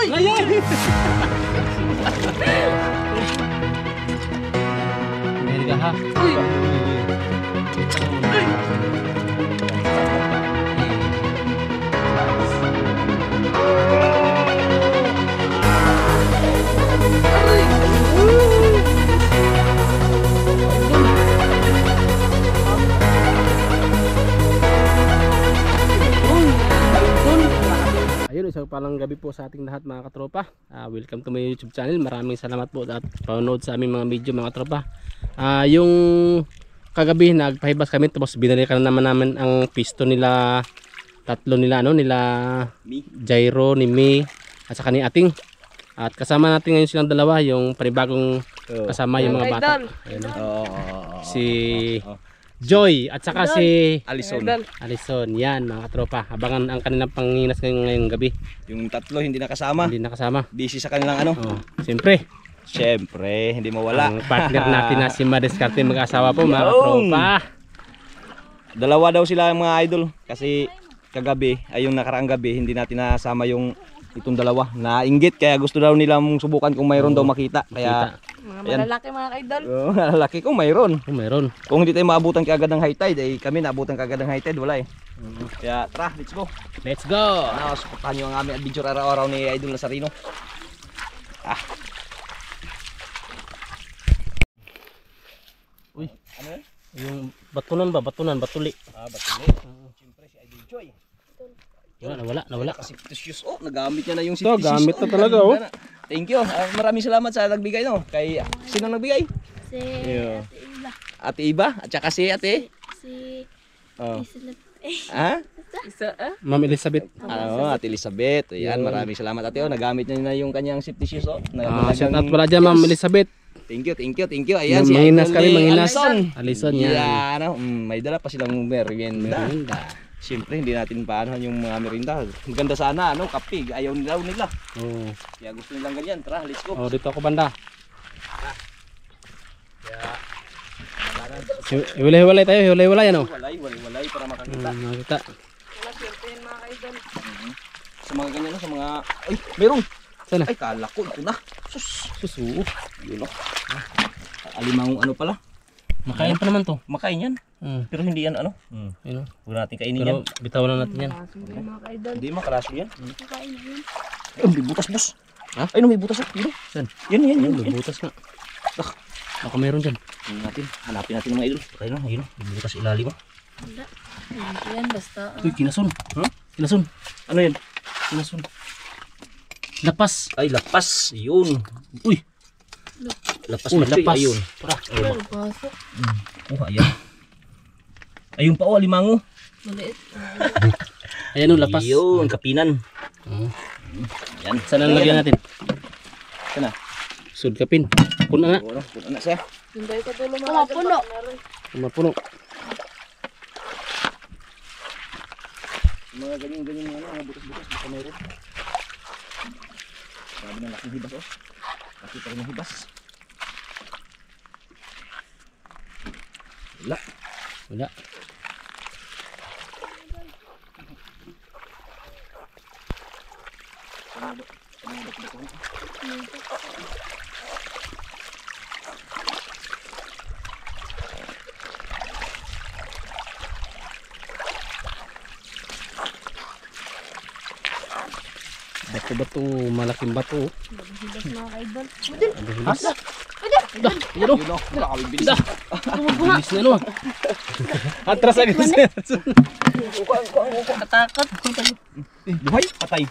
Ay! Meron ka ha? Uy! Ayun, isang palang gabi po sa ating lahat mga katropa. Welcome to my YouTube channel. Maraming salamat po at panonood sa aming mga video mga katropa. Yung kagabi nagpahibas kami tapos binalikan naman namin ang pisto nila, tatlo nila nila Jairo, ni May at saka ni Ating. At kasama natin ngayon silang dalawa, yung panibagong kasama yung mga bata. Ayun, si Joy at saka si Alison. Yan mga katropa. Abangan ang kanilang panginas ngayong gabi. Yung tatlo hindi nakasama. Busy sa kanilang Siyempre hindi mawala. Ang partner natin na si Madescarte, mag-asawa po mga katropa. Dalawa daw sila mga idol. Kasi kagabi, ay yung nakaraang gabi, hindi natin nasama itong dalawa. Nainggit kaya gusto daw nilang subukan kung mayroon daw makita. Kaya mga malalaki mga idol. Malalaki kung mayroon. Mayroon. Kung hindi tayo maabutan kaagad ng high tide, ay kami naabutan kaagad ng high tide, wala eh. Kaya tara, let's go. Let's go. Suportahan nyo ang aming adventure araw-araw ni Idol Lazarino. Uy, ano yun? Yung batunan, batuli. Batuli. Siyempre si Idol Joy. Nawala. Kasi shoes, nagamit niya na yung ito, gamit na talaga Thank you. Maraming salamat sa nagbigay Kay sino nagbigay? Si Ate Iba. At saka si Ate? Ma'am Elizabeth. Ate Elizabeth. Ayan, maraming salamat ate. Nagamit niya na yung kanyang safety shoes. Shout out pala dyan Ma'am Elizabeth. Thank you. Ayan, manginas kami, manginas. Alison yan. May dala pa silang merienda. Siyempre hindi natin paano yung mga merinda. Maganda sana kape, ayaw nila. Kaya gusto nilang ganyan. Tara, let's go. Dito ako banda. Hiwalay tayo, hiwalay ano? Hiwalay para makakita. Makita. wala swerte yan mga idol. Sa mga ganyan sa mga meron. Sana? Ay, kala ko ito na. Susu. Yun Alimang pala. Makain pa naman to. Makain yan. Pero hindi yan Yun. Huwag natin kainin yan. Bitawan na natin yan. Mga idol. Hindi makalaso yan. Makain yun. May butas boss. Ha? Ay, may butas Yun. Saan? Yan. May butas nga. Baka meron dyan. Hanapin natin mga idol. Ayun. May butas ilalim. Wala. Yan basta. Uy, kinason. Kinason. Ano yan? Kinason. Lapas. Ay, lapas. Yun. Uy. Lapas. Ayun. Pasok. Ayan. Ayun pa alimango. Maliit. Ayan lapas. Yun, kapinan. Yan. Saan ang lagyan natin? Sana? Sud kapin. Puno na. Puno na siya. Hindi ka tulo mga puno. Mapuno. Mga ganyan mga butas-butas baka mayroon. Sabi na laking hibas Laki pa rin ng hibas. Wala. Bato-bato, malaking bato. Hibas mga idol. Yun Bilis. Bilis na Atras agad siya. Katakot. Buhay, patay.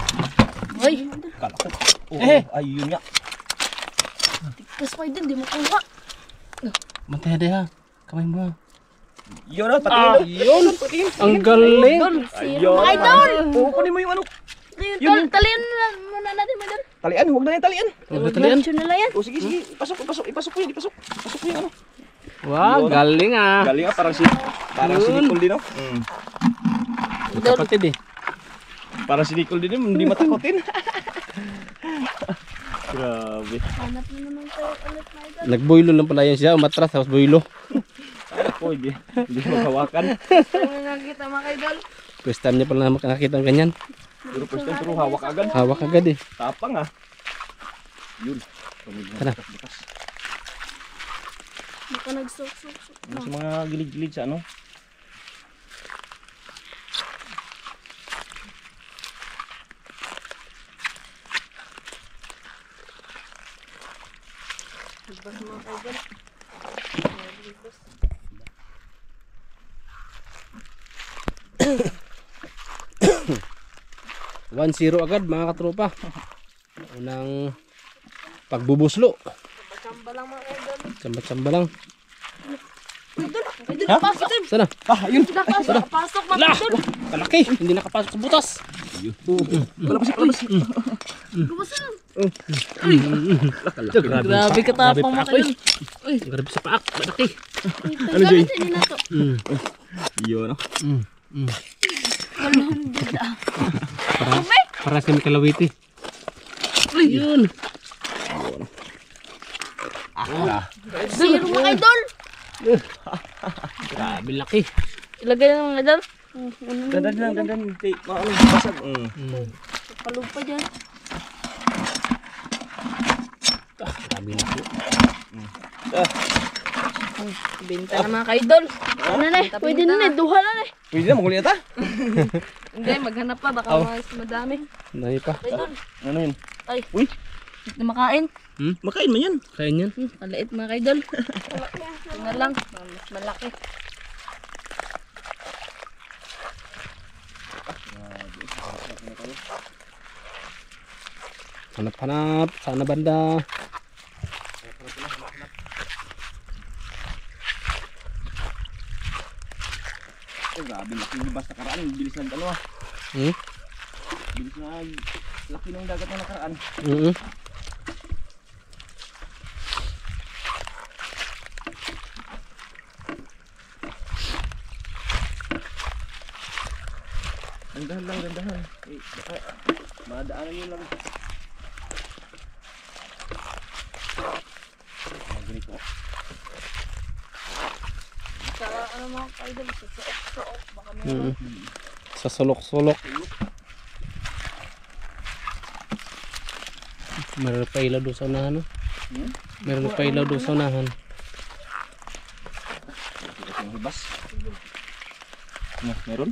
Hoy. Kala ko. Ayun nga. Tiktas pa idol, di mo kuha. Mantay ha. Kamay mo. Yun patingin. Yun. Ang galing. Ayun. Mga idol. Kunin mo yung Yun. Talian muna natin mga idol. Talian, huwag na yan talian. Diretso na lang yan. Sige. Ipasok mo yan. Ipasok mo yung Wow, galing Galing parang si Nicole din Kapatid Parang si Nicole din hindi matakotin. Grabe. Hanap mo naman tayo ulit mga idol. Nagboylo lang pala yan siya. Umatras tapos boylo. Ako, hindi maghawakan. Ano nakikita mga idol? First time niya pala nakakita ng ganyan. Pero first time, pero hawak agad. Hawak agad eh. Tapang ah. Yun. Tara. Bukas. Baka nagsuk-suk. Ano sa mga gilid-gilid sa ano? Nagbas mga kaidol. 1-0 agad mga katropa. Unang pagbubuslo. Chamba lang mga kaidol. Tsamba-tsamba lang. Kaidol, napasok yun. Sana? Ah, ayun! Napasok mga Lah! kaidol. Kalaki! Hindi nakapasok sa butas. Palabas. Gumasan. Grabe katapang mga kaidol. Uy, grabe sa paak. Malaki. Ano Joy? Hindi na to. Yun, no? Para sa may kalawiti. Yun. Zero mga kaidol. Grabe laki. Ilagay na mga kaidol. Dandan lang, dandan. Maano, basag. Palupa dyan. Grabe laki. Benta na mga kaidol. Ano na eh? Pwede na eh. Duha na eh. Pwede na, magulit ata. Hindi, maghanap pa. Baka mas madami. Dami pa. Kaidol. Ano yun? Ay, Uy, hindi na makain. makain mo yan. Kain yan. Kaliit mga kaidol. Ito na lang. Mas malaki. Hanap-hanap. Sana banda. Oh, grabe, laki ng hibas nakaraan. Bilis ng ano ah. Bilis na laki ng dagat na nakaraan. Gandahan lang, gandahan. Eh, baka madaanan yun lang. Ganito. Sa ano mga kaidol. Sa sook-sook. Baka may Sa sulok-sulok. Meron pa ilaw doon sa unahan. No? Meron pa ilaw doon sa unahan. Yung hibas. Ano, meron?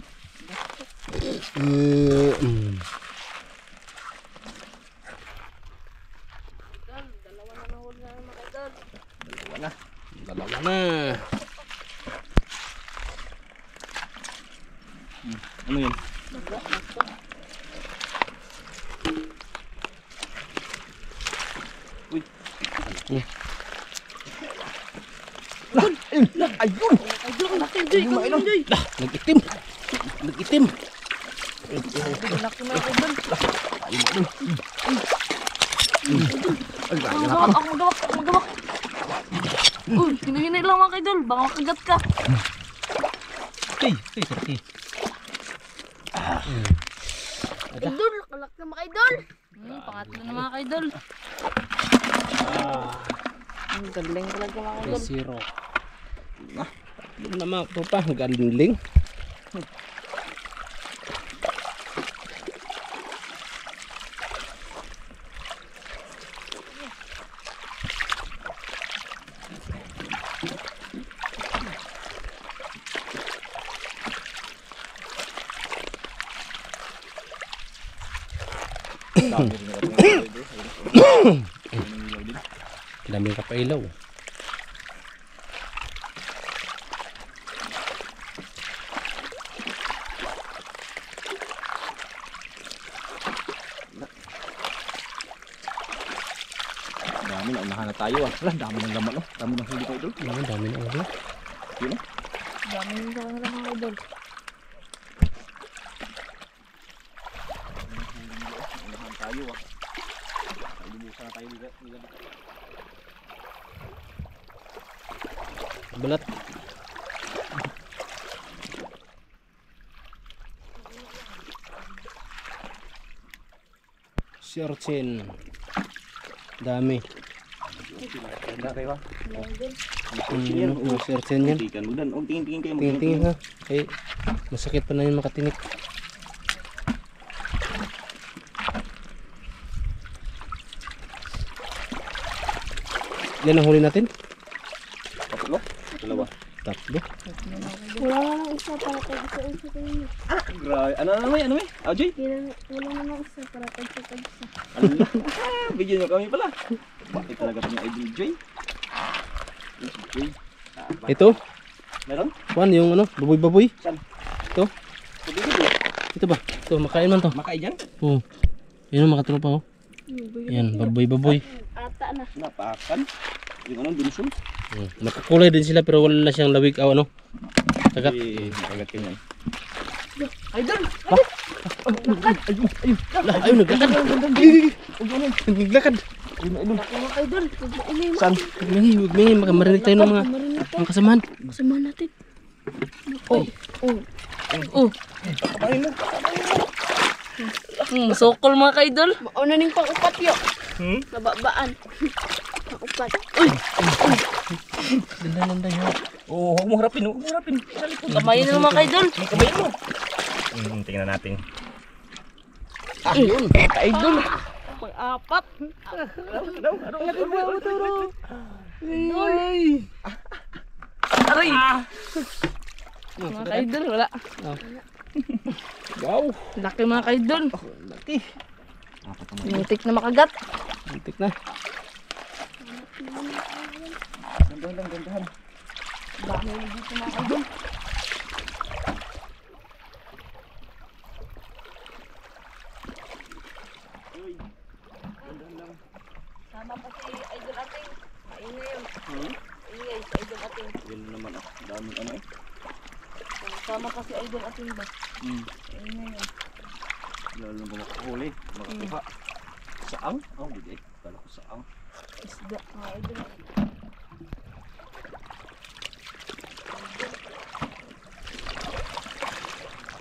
dalawa na nahuli na mga kaidol. Dalawa na. Ano yun? Uy. Ayun! Ayun! Kaidol, laki. Joy, kaidol, Joy. Nag-itim. Nag-itim. Laki mga kaidol. Ay, gaya na. Ako magawak. Uy, hinahinay lang mga kaidol. Baka makagat ka. Ay, sarki. Kaidol, kalak na mga kaidol. Pangatlo na mga kaidol. Ang galing talaga mga kaidol. 0. Ano na mga tropa. Galing. Daming kapailaw. Dami na, unahan na tayo ah. Wala, dami ng laman oh. Dami ng huli kayo doon. Dami na ulo. Yun oh. Dami yung sa kanila mga kaidol. Unahan tayo ah. Lubusan na tayo nila. Balat. Shortsin. Dami. Ganda kayo ah. Shortsin yan. Tingin mo dan. Oh, tingin kayo. Tingin-tingin ha. Eh, masakit pa na yung makatinik. Yan ang huli natin. Tatlo? Dalawa. Tatlo. Wala na lang isa para tag-isa kayo. Grabe. Ano may? Ajay? Wala na lang isa para tag-isa. Allah. Bigyan nyo kami pala. Bakit talaga itong idol Joy? Joy. Ito. Meron? Kuan yung ano, baboy-baboy. Saan? Ito. Sabi ko. Ito ba? Ito, makain man to. Makain dyan? Oo. Yan ang mga tropa oh. Yan, baboy-baboy. Ata na. Napakan. Yung ano, dunsun. Nakakulay din sila pero wala na siyang lawig o ano. Kagat. Kagat ka niyan. Idol! Ayun, naglakad. Naglakad. Laki mga idol. Huwag Saan? Huwag mingi, marinig tayo ng mga kasamahan. Kasamahan natin. Oh. Oh. Sokol mga kaidol. Mauna ning pang-upat yo. Nababaan. Pang-upat. Landay ha. Oh, huwag mo harapin, huwag mo harapin. Kamayin na mga kaidol. Kamay mo. Tingnan natin. Ayun. Idol. Pang-apat. Aray. Mga kaidol, wala. Wow. Laki mga kaidol. Laki. Muntik na makagat. Antik na. Gandahan. Dami dito mga kaidol. Sama pa si idol ating. Maingay yun. Maingay si idol ating. Yan naman ah. Daming ano eh. Sama pa si idol ating ba? Maingay yun. Lalo ba makahuli? Makakuha. Saang? Oh, hindi. Kala ko saang. Isda mga idol.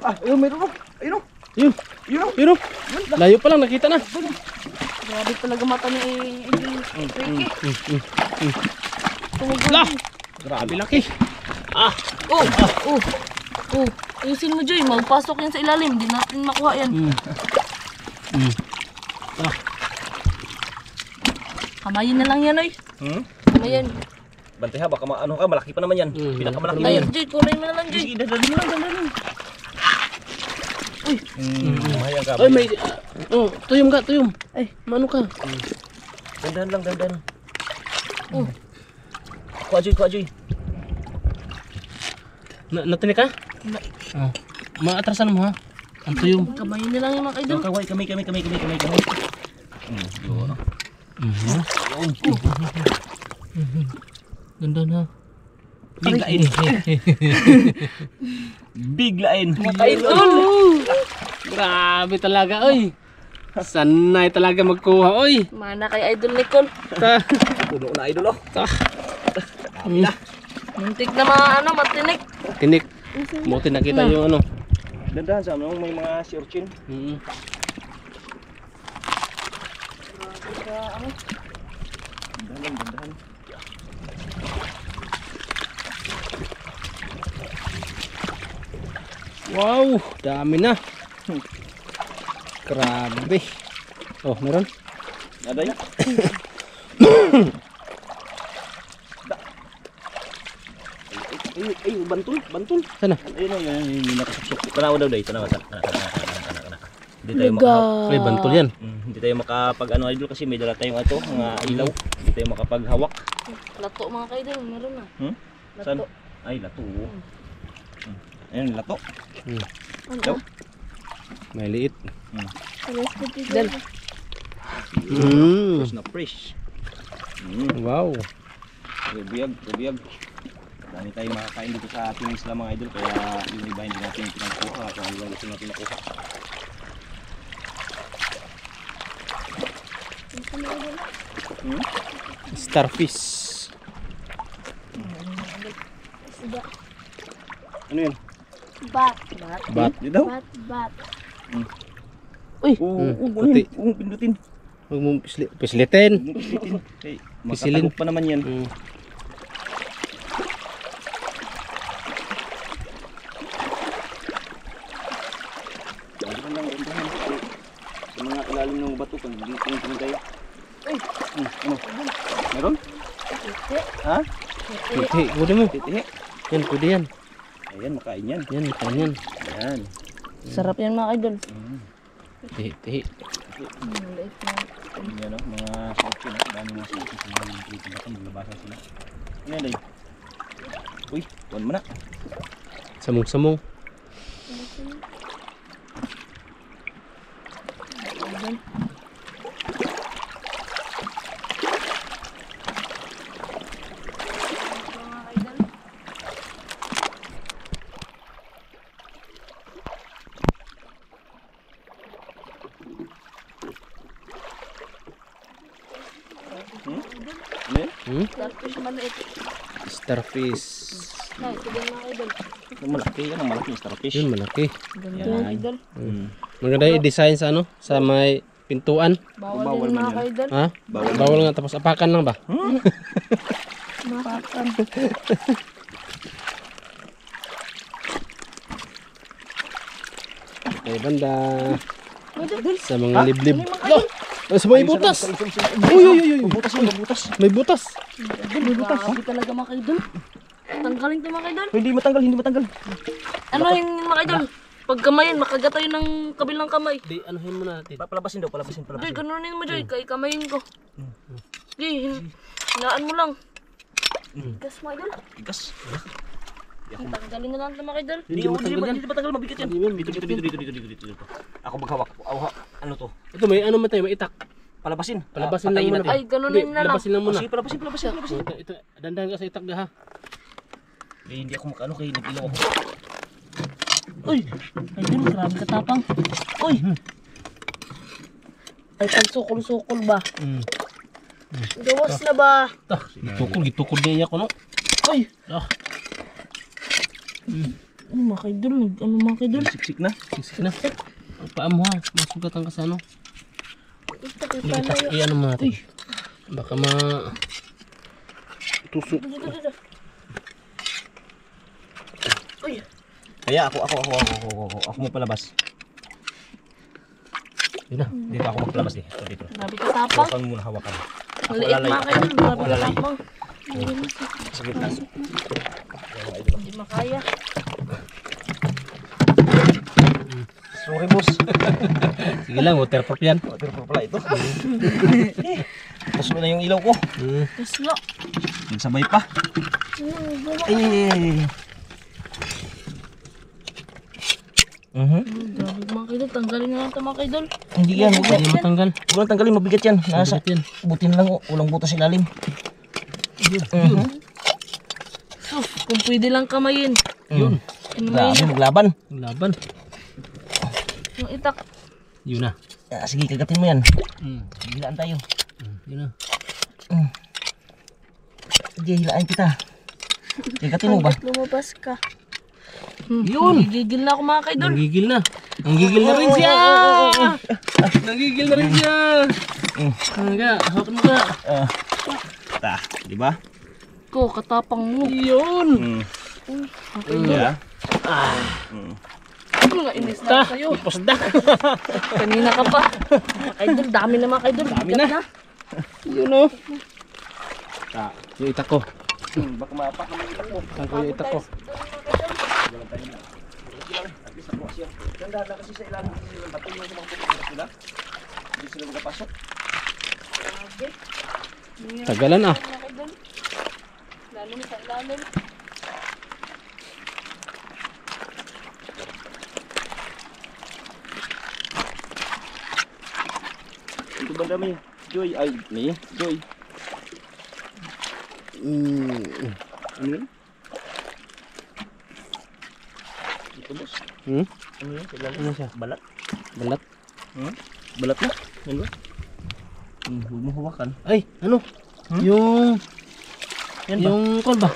Ah, ayun, meron oh. Ayun oh. Yun. Ayun oh. Pero, layo pa lang, nakita na. Grabe talaga mata ni idol. Ricky. Tumugol. Lah! Grabe laki. Oh! Ayusin mo Joy, magpasok yan sa ilalim. Hindi natin makuha yan. Kamayin na lang yan oy. Kamayin. Bantay ha, baka ano ka, malaki pa naman yan. Pinakamalaki na Ay, yan. Joy, kulay mo na lang Joy. Sige, dadalhin mo lang, dadalhin. Uy. Mahayang ka. Ay, may... tuyom ka, tuyom. Ay, Mano ka? Dandan lang, dandan. oh. Kuha Joy. Natinig ka? Oh. Maatrasan mo ha. Ang tuyom. Kamayin na lang yung mga idol. Kaway, kami. Ganda na. Biglain. Biglain. Mga idol! Grabe talaga, oy. Sanay talaga magkuha, oy. Mana kay idol Nicole. Puno na idol oh. Muntik na mga matinik. Tinik. Buti nakita yung ano. Dandahan sa ano, may mga sea urchin. Dandahan. Wow, dami na. Grabe. Oh, meron? Ada ya? Ay, bantul. Sana? Ayun yung nakasuksok. Tanawa daw day, tanawa. Hindi tayo Ay, bantol yan. hindi tayo makapag ano idol kasi may dala tayong ato, mga ilaw. Hindi tayo makapaghawak. Lato mga kaidol, meron na. Saan? Lato. Ay, lato. Ayun, lato. Ano? May liit. Dal. Fresh na fresh. Wow. Bubiyag. Dami tayo makakain dito sa ating isla mga idol, kaya yung iba hindi natin pinakuha kung ano lang gusto natin makuha. Starfish. Ano yun? Bat. Bat. Yun daw? Bat. Uy. Puti. Puti. Pindutin. Huwag mo pislitin. Pindutin. Okay, Pisilin. makatagok pa naman yan. Sa mga ilalim ng bato, pag tingin tayo. Ay, ano? Meron? Ha? Tihi, kunin mo. Titihi. Yan, pwede yan. Ayan, makain yan. Yan, makain yan. Ayan. Sarap yan mga idol. Tihi, tihi. Maliit na. Yan o, mga sopin. Dami mga sopin sa mga titibakan. Maglabasan sila. Ano yan, Day? Uy, tuwan mo na. Samong-samong. Mga idol. Ano yan? Starfish maliit. Starfish. Nay, ito din mga idol. Ang malaki yan. Ang malaki yung starfish. Yun, malaki. Ganda yan idol. Maganda yung design sa ano, sa may pintuan. Bawal Bawal din man mga yan. idol. Ha? Bawal nga, tapos apakan lang ba? Mapakan. Okay, banda. Idol. Sa mga liblib. Ano yung mga idol? Sa may butas. Uy, uy, uy, uy. Butas yun, butas. May butas. Grabe talaga mga idol. Tanggalin to mga idol. Hindi matanggal, hindi matanggal. Ano yung mga idol? Pag kamayin, makagat tayo ng kabilang kamay. Di, anuhin mo natin. Palabasin daw, palabasin, Joy, palabasin. ganunin mo Joy, kay kamayin ko. Joy, hinaan mo lang. Gas mga idol. Tigas. Tanggalin na lang ito mga idol. Hindi matanggal yan. Hindi matanggal, mabigat yan. Dito. Ako maghawak. Ano to? Ito may ano man tayo, may itak. Palabasin. Palabasin Patayin lang muna. natin. Ay, ganunin Hindi, na lang. Labasin lang muna. Sige, palabasin. Ito, dandahan ka sa itak ha. Hindi ako makano kay nag-ilaw ako. Uy, idol, grabe katapang. Uy. Ay, pagsukol-sukol ba? Gawas na ba? Gitukod niya ko no. Uy. Ah, Ano mga idol? Ano mga idol? Siksik na. sisik na. Ang paa mo ha, masugatan ka sa ano. Itak, Itas, ano mo natin. Baka ma... Tusok. Dito. Uy. Kaya ako mo palabas. Yun na. Dito ako magpalabas eh. Dito. Grabe katapang. Hawakan mo muna, hawakan. Maliit mga idol, grabe lalay. katapang. Sa gitna. Hindi makaya. Sorry boss. Sige lang, waterproof yan. Pero pala ito. Tapos na yung ilaw ko. Yes nga. Nagsabay pa. Ay. Grabe mga idol, tanggalin na lang ito mga idol. Hindi yan. Hindi matanggal. Huwag lang tanggalin, mabigat yan. Nasa Mabigat yan. butin lang, walang butas ilalim. Sus, kung pwede lang kamayin. Yun. Ano Grabe, maglaban. Laban. yung itak. Yun na. Sige, kagatin mo yan. Mm. Hilaan tayo. Yun na. Sige, hilaan kita. Kagatin mo ba? Hanggat lumabas ka. Yun. Gigil na ako mga idol. Nanggigil na. Nanggigil na rin siya. Nanggigil na rin siya. Hangga, hawakan mo ka. Di ba? Ko, katapang mo. Yun. Yeah. Ano nga, inis na sa'yo. Posda. Kanina ka pa. Idol, dami na mga idol. Dami Bigat na. Yun o. Yung itak ko. Baka maapak naman ito mo. Saan ko yung itak ko? Ganda na kasi sa ilalim ng bato yung mga pupunta sila. Hindi sila magpasok. Tagalan ah. Mga idol. Lalo na sa ilalim. Ito banda may Joy. Ay, may Joy. Ano yun? Ito boss. Ano yun? Ano siya? Balat? Balat. Balat na? Yan ba? Huwag mo hawakan. Ay, ano? Yung... Yan ba? Yung kol ba?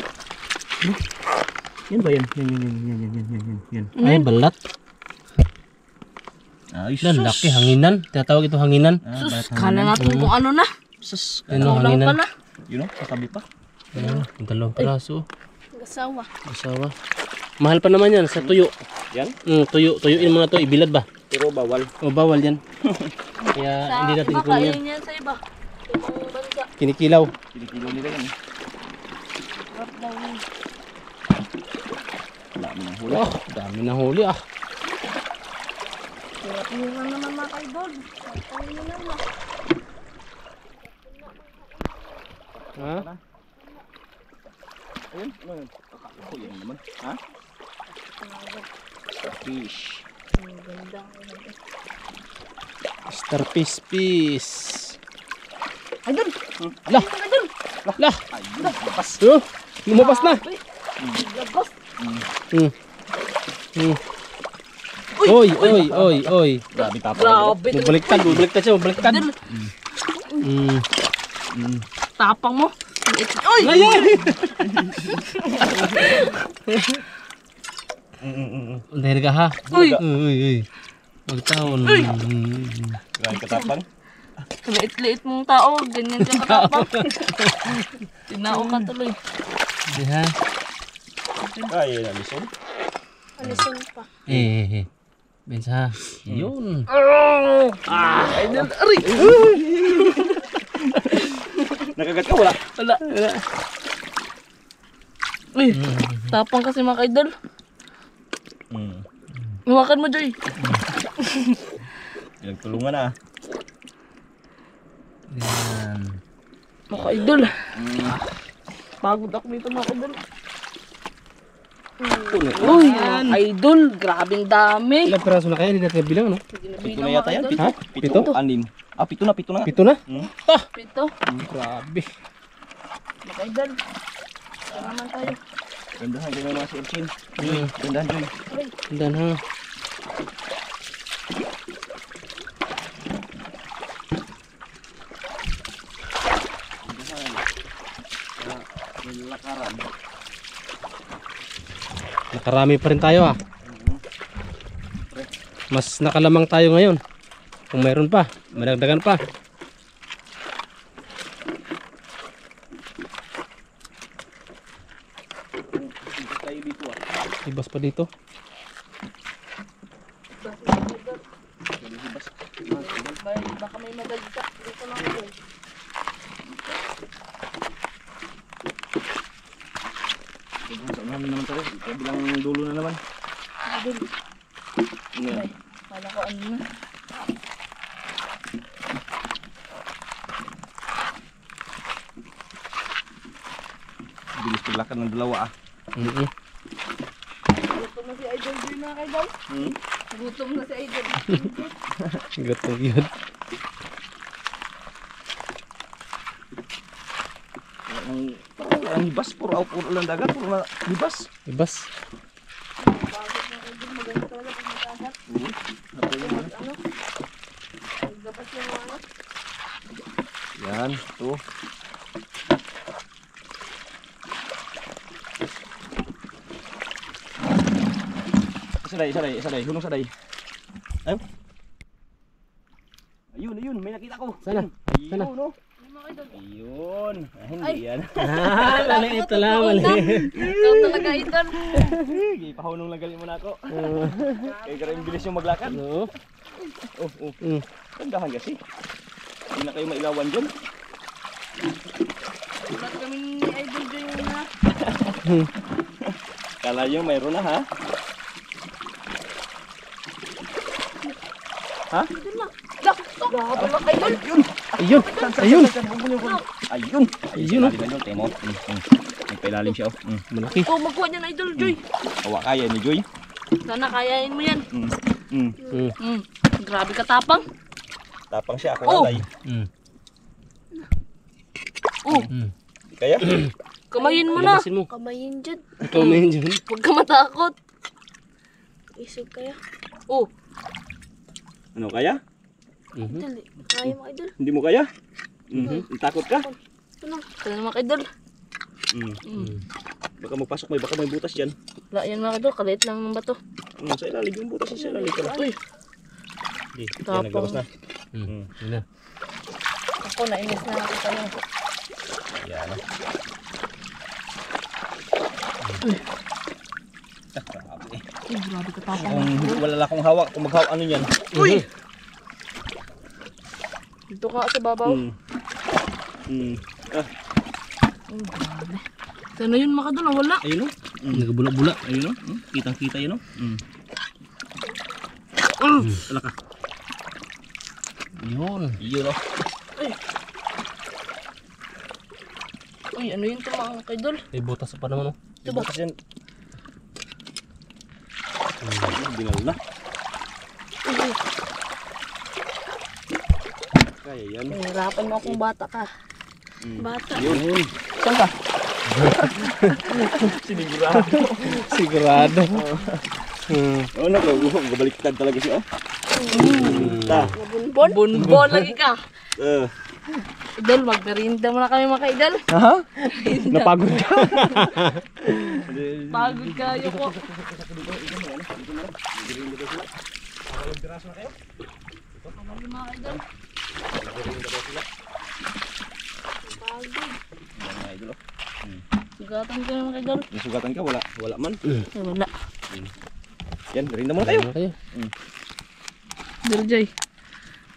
Yan ba yan? Yan. Ay, balat. Ay, Yan, laki. Hanginan. Tinatawag ito hanginan. Sus, kala natin kung ano na. Sus. Ano, Kulang hanginan. pa na. Yun o, katabi pa. Ayun, yung dalawang piraso. Gasawa. Asawa. Mahal pa naman yan sa tuyo. Yan? Tuyuin mo na to. Ibilad ba? Pero bawal. O, bawal yan. Kaya Sa hindi natin iba, kunin yan. kain yan sa iba. Ibang bansa. Kinikilaw. Kinikilo nila yan. Dami. Dami ng huli. Oh, dami na huli ah. Hirap nyo na naman mga kaidol. Sampang nyo naman. Ha? Ayun, ano yun? Kakahuli na naman. Ha? Fish. Ang ganda. Starfish. Idol! Lah, Idol! lah. Ayun, lapas. Oh, lumabas na. Grabe. Labas. Hmm. Hmm. Oy. Grabe tapos. Grabe. Bumaliktad siya, bumaliktad. Idol, Hmm. tapang mo. Uy! Dahil ka ha. Uy! Magtaon. Grabe katapang. Liit-liit mong tao. Ganyan ka katapang. Tinao ka tuloy. Di ha? Ay, nalisod. Alisin pa. Bensa. Yun. Idol, aray! Nakagat ka wala? Wala. Uy, tapang kasi mga kaidol. Hawakan mo, Joy. Nagtulungan na. Yan. Mga kaidol. Pagod ako dito mga kaidol. Uy, mga kaidol. Grabing dami. Ilang peraso na kaya? Hindi natin bilang, no? Pito na yata yan. Ha? Pito? Pito? Anim. Ah, pito na. Pito na? Ah! Pito. Grabe. Mga kaidol. Ito naman tayo. Gandahan kayo mga si Erchin. Hmm. Gandahan Joy. Aray. Dan ha. Nilakaran. Nakarami pa rin tayo ha. Mas nakalamang tayo ngayon. Kung mayroon pa, madagdagan pa. Tayo dito ah. Ibas pa dito. Baka may madagda. Dito lang ito. Sa unahan na naman tayo. Bilang dulo na naman. Idol. Ano yan? Ay, kala ko ano na. Bilis paglakad ng dalawa ah. Gutom na si Idol Joy mga kaidol. Gutom na si Idol. Gatong yun. Ang hibas. Puro lang dagat. Puro na hibas. Ibas. Bakit mga Idol maganda talaga pag matagat. Ano? Dapat yung ano. Yan. Ito. Isa day. Hunong sa day. Ayun. Ayun. May nakita ko. Sana? Sana? Ayun, no? Mga Idol. Ayun. Ah, hindi yan. Mali ito lang, mali. Ikaw talaga Idol. Ipahunong lang galing mo na ako. Kaya ka rin bilis yung maglakad. Oo. Oh. Mm. Tandahan kasi. Hindi na kayo mailawan dyan. Ba't kami ni Idol Joy na? Kala nyo mayroon na ha? Ha? Idol na. Grabe mga Idol. Ayun! Ayun. Ayun! Ayun, oh. Ayun! Temo. Nagpailalim siya oh. Malaki. Ikaw magkuha niyan Idol Joy. Awa kaya ni Joy. Sana kayain mo yan. Grabe ka tapang. Tapang siya. Ako Oh. nalay. Oh, Kaya? kamayin mo na. Labasin mo. Kamayin dyan. Ikaw mo yun dyan. Huwag ka matakot. Isig kaya. Oh, Ano kaya? Idol. Kaya mo Idol. Hindi mo kaya? Takot ka? Ano? Kaya mga Idol. Baka magpasok baka may butas dyan. Wala yan mga Idol. Kalit lang ng bato. Sa ilalim yung butas sa ilalim pala. Uy, Hindi. Tapang. Naglabas na. Yun na. ako nainis na ako tayo. Yan. Grabe. Uy, grabe ka tapang. Kung wala lang akong hawak, kung maghawak ano yan. Uy! Dito ka sa babaw. Ah, Grabe. Sana yun mga idol, wala. Ayun o. Nagabula-bula. Ayun o. Kitang-kita yun o. Wala ka. Yun. Yun o. Uy, ano yun ito mga idol? May butas pa naman oh. Ito ba? Kasi yan. Binal na. Kaya yan. Nahirapan mo akong bata ka. Bata. Yun. Saan ka? Sinigurado. Sigurado. Oo na, gabaliktad talaga siya. Ta. Bunbon? Bunbon lagi ka. Uh, Idol, magmerinda muna kami mga idol. ha? Napagod ka. Pagod kayo ko. Mga idol. Pagod. Sugatan ka mga idol. Yung sugatan ka, wala man. Ay, wala. Yan, merinda muna kayo. Ano kayo? Dirjay.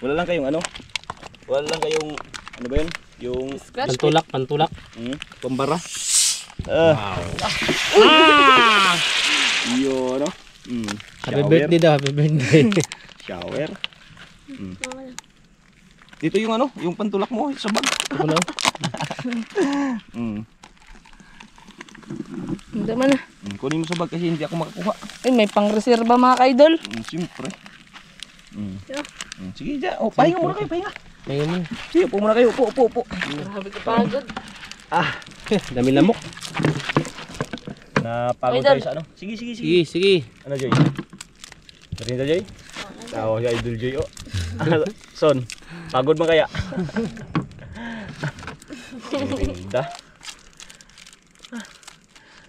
Wala lang kayong ano? Wala lang kayong, ano ba yun? Yung Scratch. Pantulak. pambara. Wow. Yun, no? Happy birthday daw, happy birthday. Shower. Dito yung ano, yung pantulak mo sa bag. Ako na. Hindi man na. Kunin mo sa bag kasi hindi ako makakuha. Ay, may pang-reserva mga idol. Siyempre. Sige, dyan. Oh, pahinga muna kayo, pahinga. Ngayon mo. Sige, upo muna kayo. Upo. Grabe ka pagod. Dami lamok. Napagod Idol. tayo sa ano. Sige. Sige. Ano, Joy? Merinda, Joy? Oo, si Idol Joy, oh. Son, pagod man kaya? Merinda.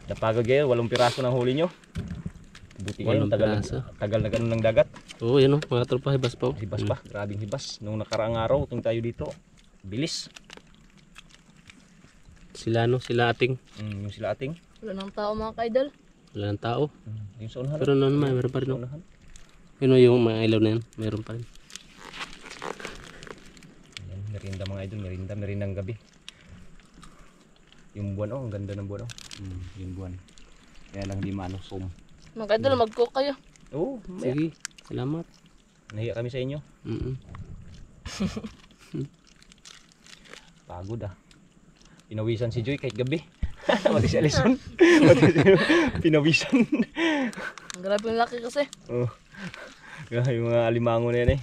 Napagod kayo, 8 piraso ng huli nyo. Buti kayo, 8 piraso. tagal na ganun ng dagat. Oo, yan oh, mga tropa, hibas pa oh. Hibas pa, grabing hibas. Nung nakaraang araw, tung tayo dito, bilis. Sila ating. Yung sila ating. Wala nang tao mga idol. Wala ng tao. Yung sa unahan. Pero ano naman, meron pa rin oh. Unahan. Yun oh, yung mga ilaw na yan, meron pa rin. Ayan, merinda mga idol, merindang gabi. Yung buwan oh, ang ganda ng buwan oh. Yung buwan. Kaya lang di maano, zoom. Mga idol, mag-cook kayo. Oo, Sige, salamat. nahiya kami sa inyo. Pagod ah. Pinawisan si Joy kahit gabi. Mati si Alison. Pinawisan. Ang grabe yung laki kasi. Oh. Yung mga alimango na yan eh.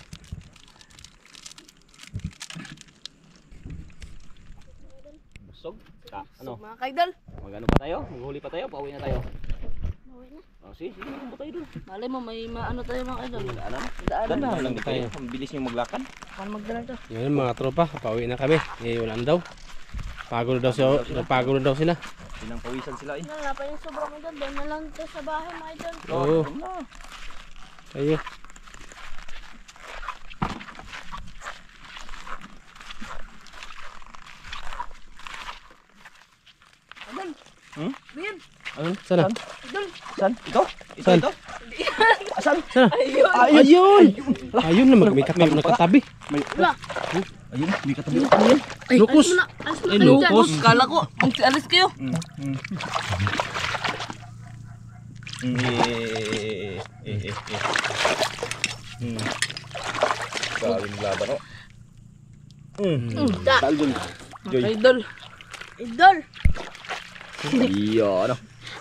Busog. Ano? Mga idol. Magano pa tayo? Maghuli pa tayo? Pauwi na tayo? Oh, sige, magpunta tayo doon. Malay mo, may maano tayo mga idol. Ano? Daan. Ganda lang tayo. Ang bilis niyo maglakad. Paano magdala ito? Yun mga tropa, pauwi na kami. Eh, wala na daw. Pagod na daw sila. Pinangpawisan sila eh. Wala pa yung sobrang idol. Doon na lang ito sa bahay mga idol. Oo. Ayo. Bien. Ano? Sana? Saan? Ito? Saan? Ito? Asan? Sana? Ayun! Ayun na, nakatabi. Ayun, may katabi. Ay, Lukos. Ay, lukos. Kala ko, alis kayo. Galing laban oh. Da. Tal dun. Joy. Idol. Idol. Iyo ano.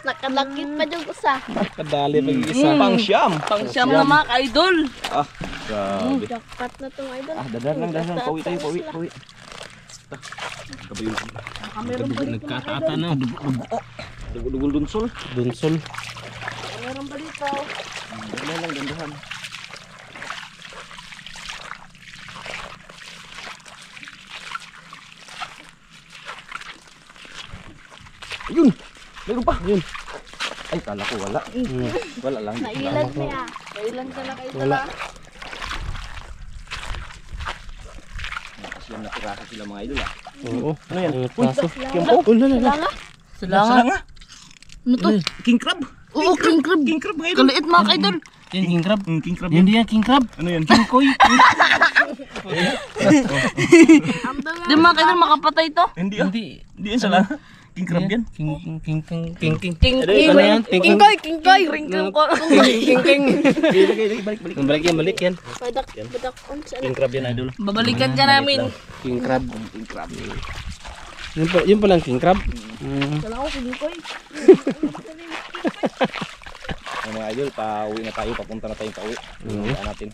Nakalakit pa yung usa. Kadali pag-isa. Pang siyam. Pang-siyam na mga idol. Ah, grabe. Jackpot na tong idol. Dadan lang. Pauwi tayo, pauwi. Kabayo. Meron ba dito mga Nagkakata idol? na. Dugul dunsol. Dunsol. Meron ba dito? Ganyan lang, gandahan. Ayun! Meron pa! Ayun. Ay, kala ko wala. Wala lang. Nailan niya. Kailan ka na kayo Wala. Siyam na piraso sila mga idol ah. Oo. Ano yan? Ang paso. Kimpo? Oh, lala. Sila nga. Ano to? King crab? Oo, king crab. King crab mga idol. Kaliit mga idol. Yan, king crab. King crab Hindi yan, king crab. Ano yan? King koy. Di mga idol makapatay to. Hindi ah. Hindi. Hindi yan sala. King crab yan. King. Ano yan? Kingkoy, kingkoy. Ringkang ko. Balik yan. Badak on sa King crab yan, idol. Babalikan ka namin. King crab. King crab. Yun pa lang king crab. Wala ko kingkoy. Mga idol, pauwi na tayo, papunta na tayong pauwi. Puntaan natin.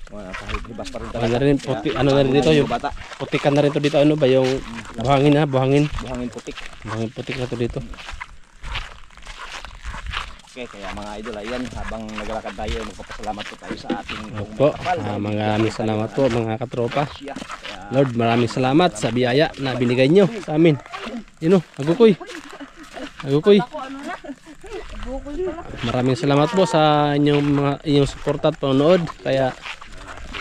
Hibas pa rin Ano na rin, puti, ano na rin dito, yung bata. putikan na rin to dito, ano ba, yung buhangin na, buhangin. Buhangin putik. Buhangin putik na to dito. Okay, kaya mga idol, ayan, habang naglalakad tayo, magpapasalamat po tayo sa ating Opo, maraming salamat po mga katropa. siya. Kaya, Lord, maraming salamat sa biyaya na binigay nyo sa amin. Yun o, agukoy. Agukoy. Maraming salamat po sa inyong suporta at panonood. Kaya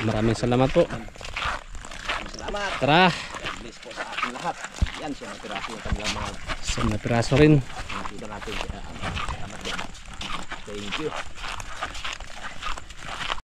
maraming salamat po. salamat. Tara, Bless po sa ating lahat. Yan siya, natiraso yung kanilang mga sa matiraso rin. nakita natin. Kaya, salamat din. Thank you.